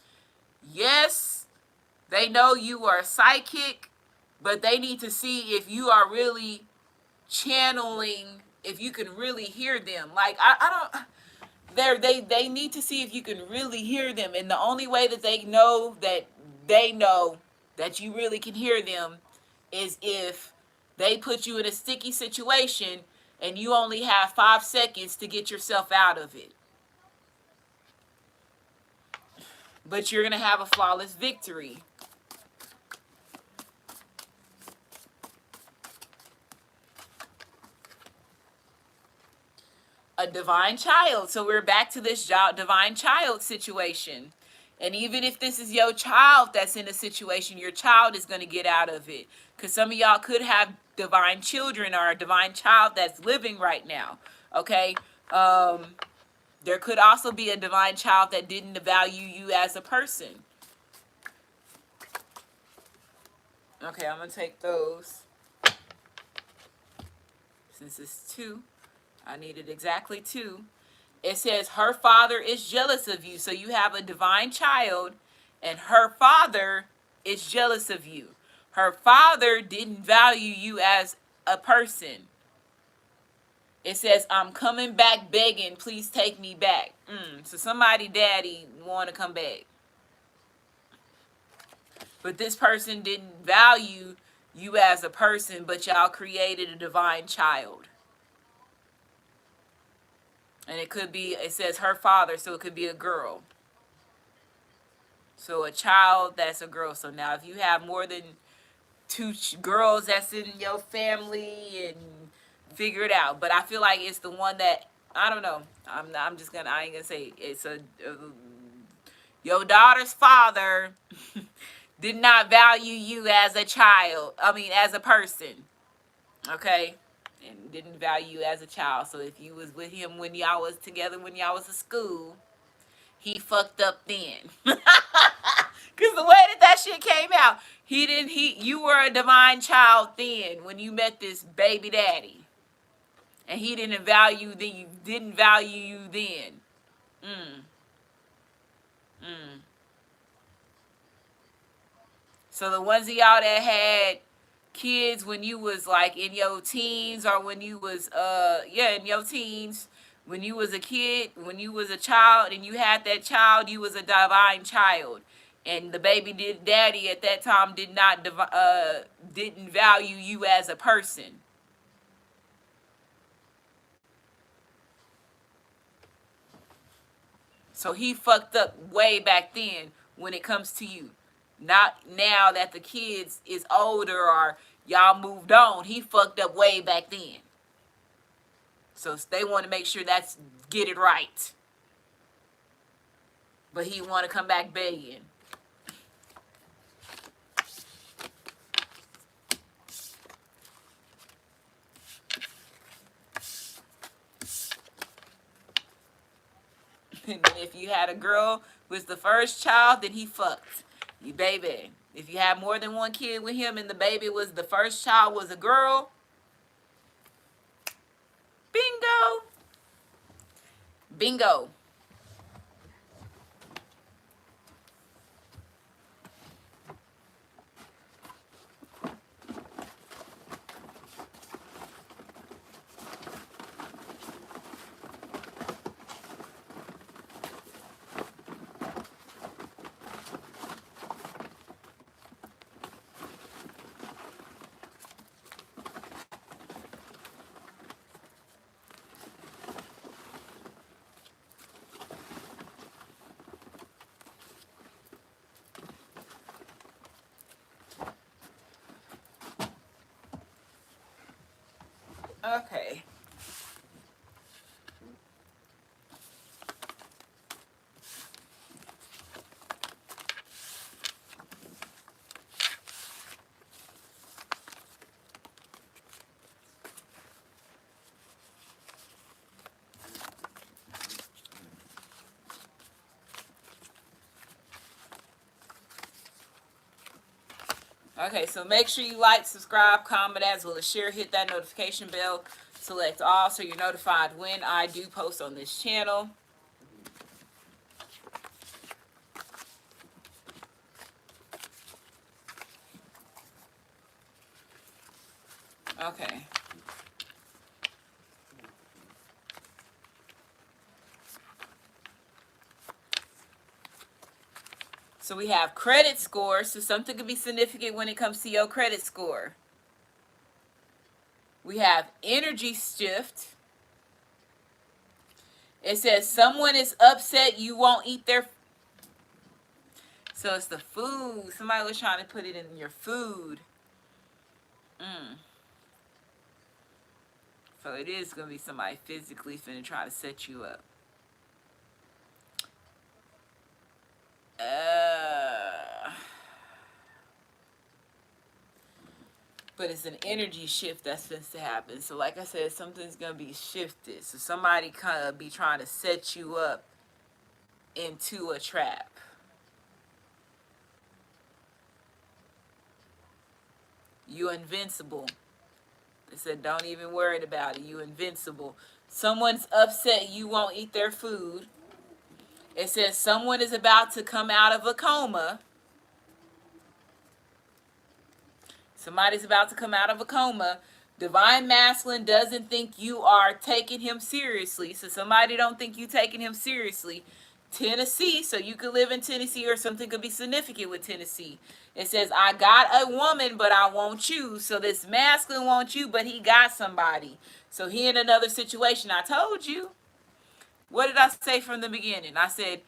[SPEAKER 1] Yes, they know you are psychic, but they need to see if you are really channeling, if you can really hear them. Like, I don't, they need to see if you can really hear them. And the only way that they know that you really can hear them is if they put you in a sticky situation and you only have 5 seconds to get yourself out of it. But you're going to have a flawless victory. A divine child. So we're back to this divine child situation. And even if this is your child that's in a situation, your child is going to get out of it. Because some of y'all could have divine children or a divine child that's living right now. Okay? There could also be a divine child that didn't value you as a person. Okay, I'm going to take those. Since it's 2. I needed exactly 2. It says her father is jealous of you. So you have a divine child, and her father is jealous of you. Her father didn't value you as a person. It says, I'm coming back begging, please take me back. So somebody daddy want to come back. But this person didn't value you as a person, but y'all created a divine child. And it says her father, so it could be a girl. So a child that's a girl. So now if you have more than 2 girls that's in your family, and figure it out. But I feel like it's the one that, I don't know. I ain't gonna say it's your daughter's father did not value you as a child. As a person. Okay? And didn't value you as a child. So if you was with him when y'all was together, when y'all was in school, he fucked up then. Because the way that shit came out, you were a divine child then when you met this baby daddy. And he didn't value you then. So the ones of y'all that had kids when you was like in your teens, or when you was in your teens, when you was a kid, when you was a child and you had that child, you was a divine child. And the baby daddy at that time didn't value you as a person. So he fucked up way back then when it comes to you. Not now that the kids is older or y'all moved on. He fucked up way back then. So they want to make sure that's get it right. But he want to come back begging. And if you had a girl who was the first child, then he fucked you, baby. If you had more than one kid with him and the baby was the first child was a girl, bingo. Bingo. Okay. Okay, so make sure you like, subscribe, comment, as well as share. Hit that notification bell. Select all so you're notified when I do post on this channel. Okay. So we have credit score. So something could be significant when it comes to your credit score. We have energy shift. It says someone is upset you won't eat their. So it's the food. Somebody was trying to put it in your food. So it is going to be somebody physically finna try to set you up. But it's an energy shift that's supposed to happen. So like I said, something's going to be shifted. So somebody kind of be trying to set you up into a trap. You invincible. They said don't even worry about it. You invincible. Someone's upset you won't eat their food. It says someone is about to come out of a coma. Somebody's about to come out of a coma. Divine Masculine doesn't think you are taking him seriously. So somebody don't think you taking him seriously. Tennessee, so you could live in Tennessee, or something could be significant with Tennessee. It says, I got a woman, but I won't you. So this masculine wants you, but he got somebody. So he in another situation. I told you. What did I say from the beginning? I said,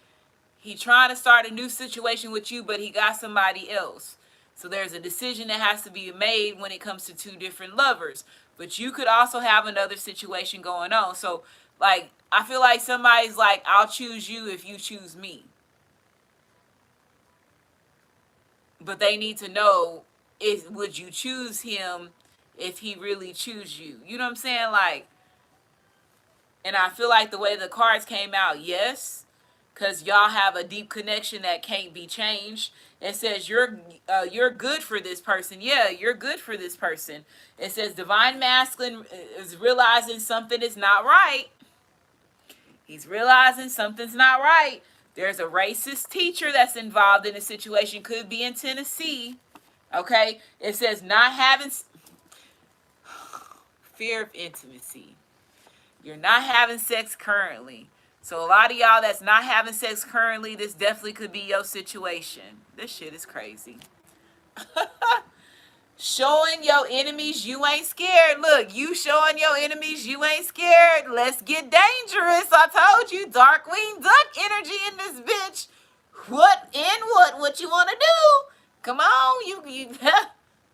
[SPEAKER 1] he trying to start a new situation with you, but he got somebody else. So there's a decision that has to be made when it comes to two different lovers. But you could also have another situation going on. So, like, I feel like somebody's like, I'll choose you if you choose me. But they need to know, would you choose him if he really choose you? You know what I'm saying? Like, and I feel like the way the cards came out, yes, because y'all have a deep connection that can't be changed. It says you're good for this person. Yeah, you're good for this person. It says Divine Masculine is realizing something is not right. He's realizing something's not right. There's a racist teacher that's involved in a situation. Could be in Tennessee. Okay, it says not having fear of intimacy. You're not having sex currently. So a lot of y'all that's not having sex currently, this definitely could be your situation. This shit is crazy. Showing your enemies you ain't scared. Look, you showing your enemies you ain't scared. Let's get dangerous. I told you, Darkwing Duck energy in this bitch. What you wanna do? Come on, you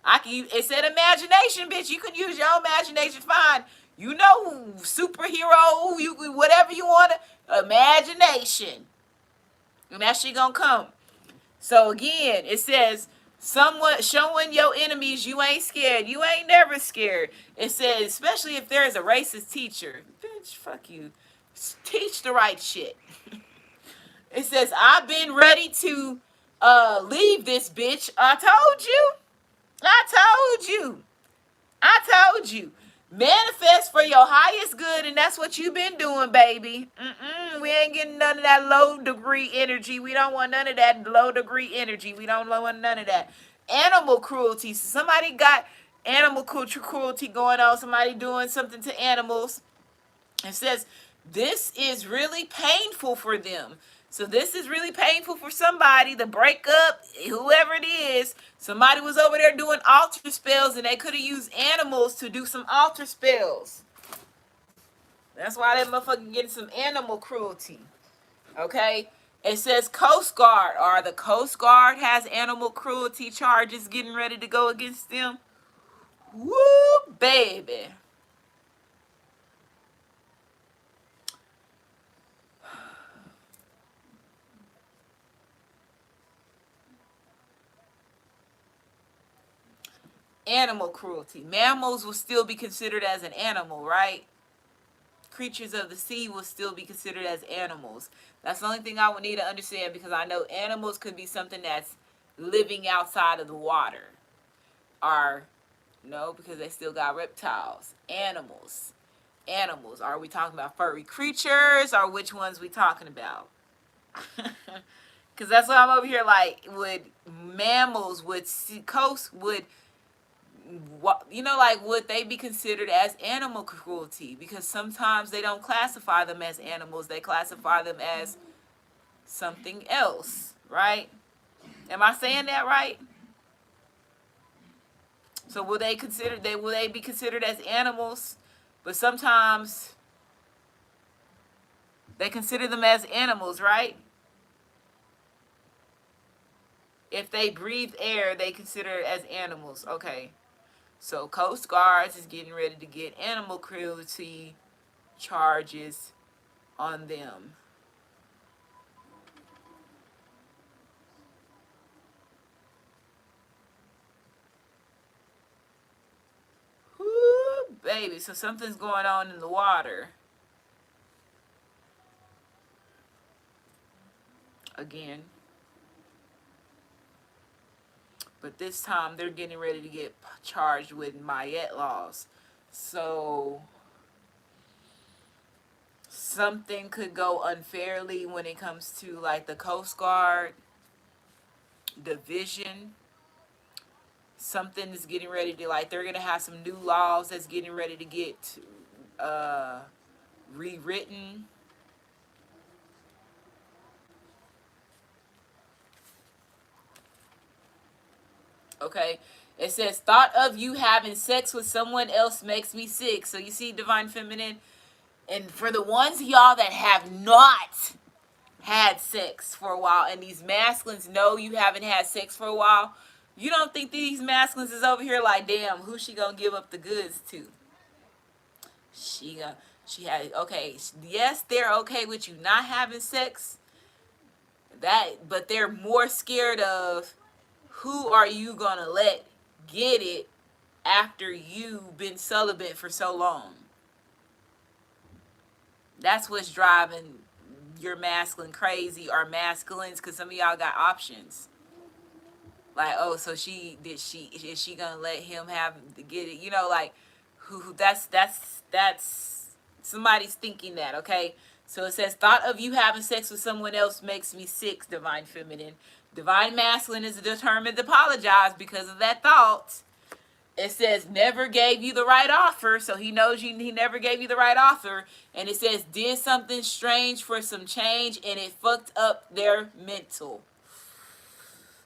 [SPEAKER 1] I can. It said imagination, bitch. You can use your imagination. Fine. You know, superhero. You whatever you want to. Imagination, and that shit gonna come. So again, it says somewhat showing your enemies you ain't scared. You ain't never scared. It says especially if there is a racist teacher. Bitch, fuck you. Teach the right shit. It says I've been ready to leave this bitch. I told you. I told you. I told you. Manifest for your highest good, and that's what you've been doing, baby. We ain't getting none of that low degree energy. We don't want none of that low degree energy. We don't want none of that. Animal cruelty. So somebody got animal cruelty going on. Somebody doing something to animals. It says this is really painful for them. So this is really painful for somebody. The breakup, whoever it is, somebody was over there doing altar spells and they could have used animals to do some altar spells. That's why that motherfucker getting some animal cruelty. Okay? It says Coast Guard, or the Coast Guard has animal cruelty charges getting ready to go against them. Woo, baby. Animal cruelty. Mammals will still be considered as an animal, right? Creatures of the sea will still be considered as animals. That's the only thing I would need to understand, because I know animals could be something that's living outside of the water. Or, no, because they still got reptiles. Animals. Animals. Are we talking about furry creatures, or which ones we talking about? Because that's what I'm over here like, would mammals, would coast, would like, would they be considered as animal cruelty? Because sometimes they don't classify them as animals, they classify them as something else, right? Am I saying that right? So will they be considered as animals? But sometimes they consider them as animals, right? If they breathe air, they consider it as animals. Okay. So Coast Guards is getting ready to get animal cruelty charges on them. Whoo, baby. So something's going on in the water. Again. But this time they're getting ready to get charged with Mayette laws. So something could go unfairly when it comes to like the Coast Guard division. Something is getting ready to, like, they're gonna have some new laws that's getting ready to get rewritten. Okay. It says, thought of you having sex with someone else makes me sick. So you see, Divine Feminine, and for the ones of y'all that have not had sex for a while, and these masculines know you haven't had sex for a while, you don't think these masculines is over here like, damn, who she gonna give up the goods to? She had, okay, yes, they're okay with you not having sex, but they're more scared of who are you gonna let get it after you've been celibate for so long. That's what's driving your masculine crazy, or masculines, because some of y'all got options. Like, oh, so is she gonna let him get it? Like, who that's somebody's thinking that, okay? So it says, thought of you having sex with someone else makes me sick, Divine Feminine. Divine masculine is determined to apologize because of that thought. It says never gave you the right offer, so he knows he never gave you the right offer. And it says did something strange for some change, and it fucked up their mental.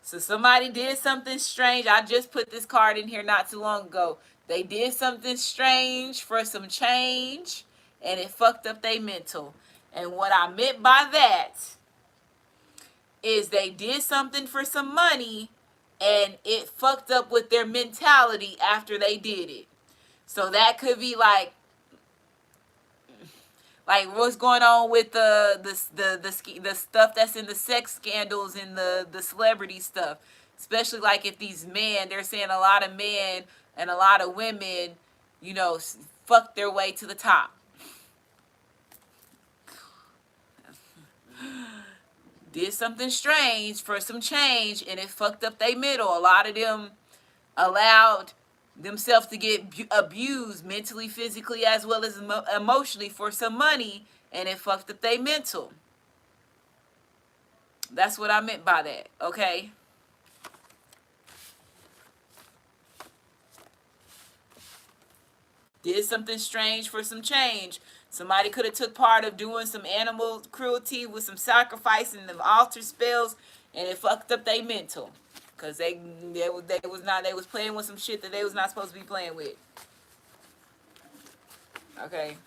[SPEAKER 1] So somebody did something strange. I just put this card in here not too long ago. They did something strange for some change, and it fucked up their mental. And what I meant by that is they did something for some money, and it fucked up with their mentality after they did it. So that could be like what's going on with the stuff that's in the sex scandals and the celebrity stuff, especially like if these men, they're saying a lot of men and a lot of women, you know, fuck their way to the top. Did something strange for some change, and it fucked up their middle. A lot of them allowed themselves to get abused mentally, physically, as well as emotionally for some money, and it fucked up their mental. That's what I meant by that, okay? Did something strange for some change. Somebody could have took part of doing some animal cruelty with some sacrificing and altar spells, and it fucked up their mental. Cause they was playing with some shit that they was not supposed to be playing with. Okay.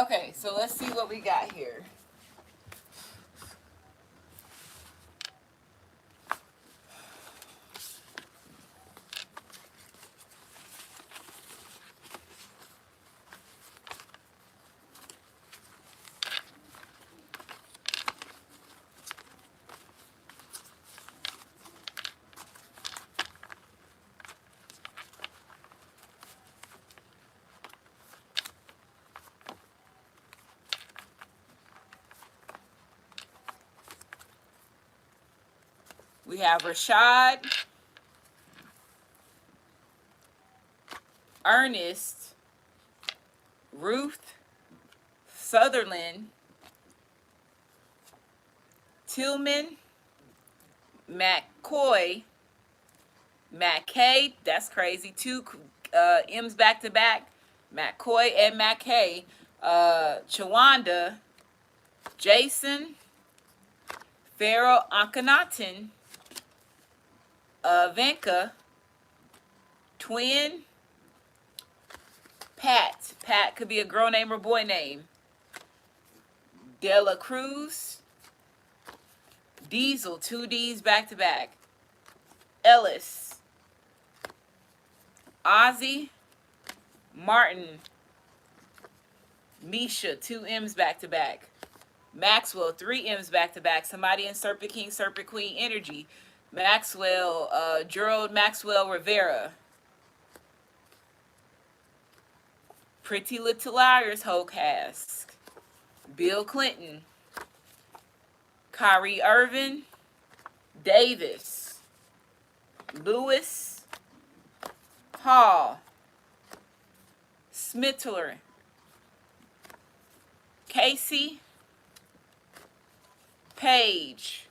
[SPEAKER 1] Okay, so let's see what we got here. We have Rashad, Ernest, Ruth, Sutherland, Tillman, McCoy, McKay. That's crazy. Two M's back to back. McCoy and McKay. Chawanda, Jason, Pharaoh Akhenaten, Venka, Twin, Pat. Pat could be a girl name or boy name. Dela Cruz, Diesel, two D's back to back. Ellis, Ozzy, Martin, Misha, two M's back to back. Maxwell, three M's back to back. Somebody in Serpent King, Serpent Queen energy. Maxwell, Gerald Maxwell Rivera. Pretty Little Liars whole cast. Bill Clinton. Kyrie Irving. Davis. Lewis. Hall. Smittler. Casey. Paige.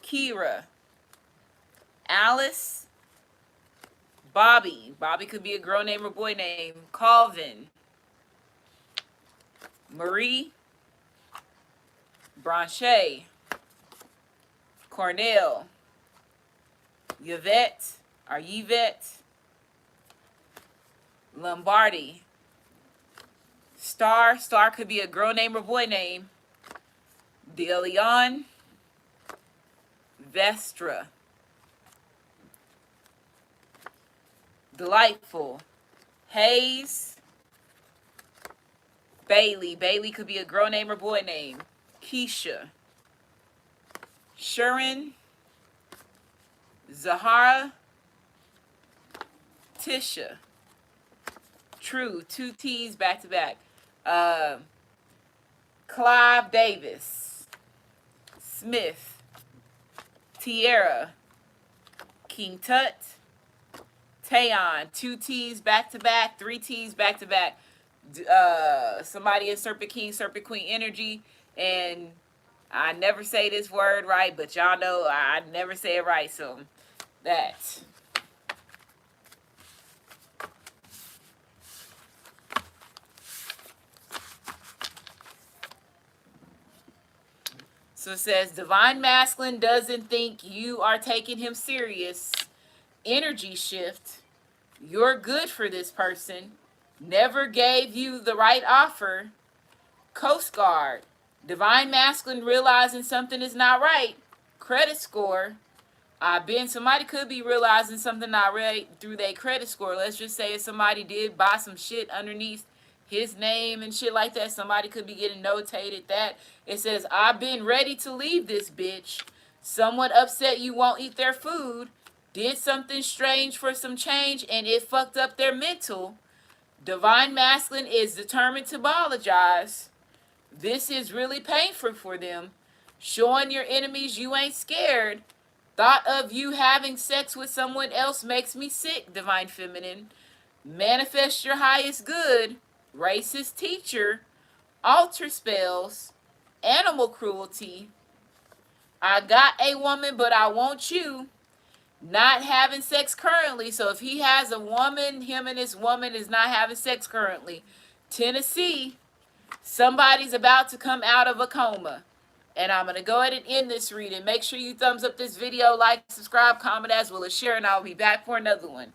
[SPEAKER 1] Kira. Alice. Bobby. Bobby could be a girl name or boy name. Calvin. Marie. Branche. Cornell. Yvette. Or Yvette. Lombardi. Star. Star could be a girl name or boy name. DeLeon. Vestra. Delightful. Hayes. Bailey. Bailey could be a girl name or boy name. Keisha. Shurin. Zahara. Tisha. True. 2 T's back to back. Clive Davis. Smith. Tierra. King Tut. Tayon. 2 T's back to back. 3 T's back to back. Somebody in Serpent King, Serpent Queen energy. And I never say this word right, but y'all know I never say it right. So that. So it says, Divine Masculine doesn't think you are taking him serious. Energy shift. You're good for this person. Never gave you the right offer. Coast Guard. Divine Masculine realizing something is not right. Credit score. Somebody could be realizing something not right through their credit score. Let's just say if somebody did buy some shit underneath his name and shit like that, somebody could be getting notated that. It says, I've been ready to leave this bitch. Someone upset you won't eat their food. Did something strange for some change and it fucked up their mental. Divine Masculine is determined to apologize. This is really painful for them. Showing your enemies you ain't scared. Thought of you having sex with someone else makes me sick, Divine Feminine. Manifest your highest good. Racist teacher. Alter spells. Animal cruelty. I got a woman, but I want you. Not having sex currently. So if he has a woman, him and his woman is not having sex currently. Tennessee. Somebody's about to come out of a coma. And I'm going to go ahead and end this reading. Make sure you thumbs up this video, like, subscribe, comment, as well as share, and I'll be back for another one.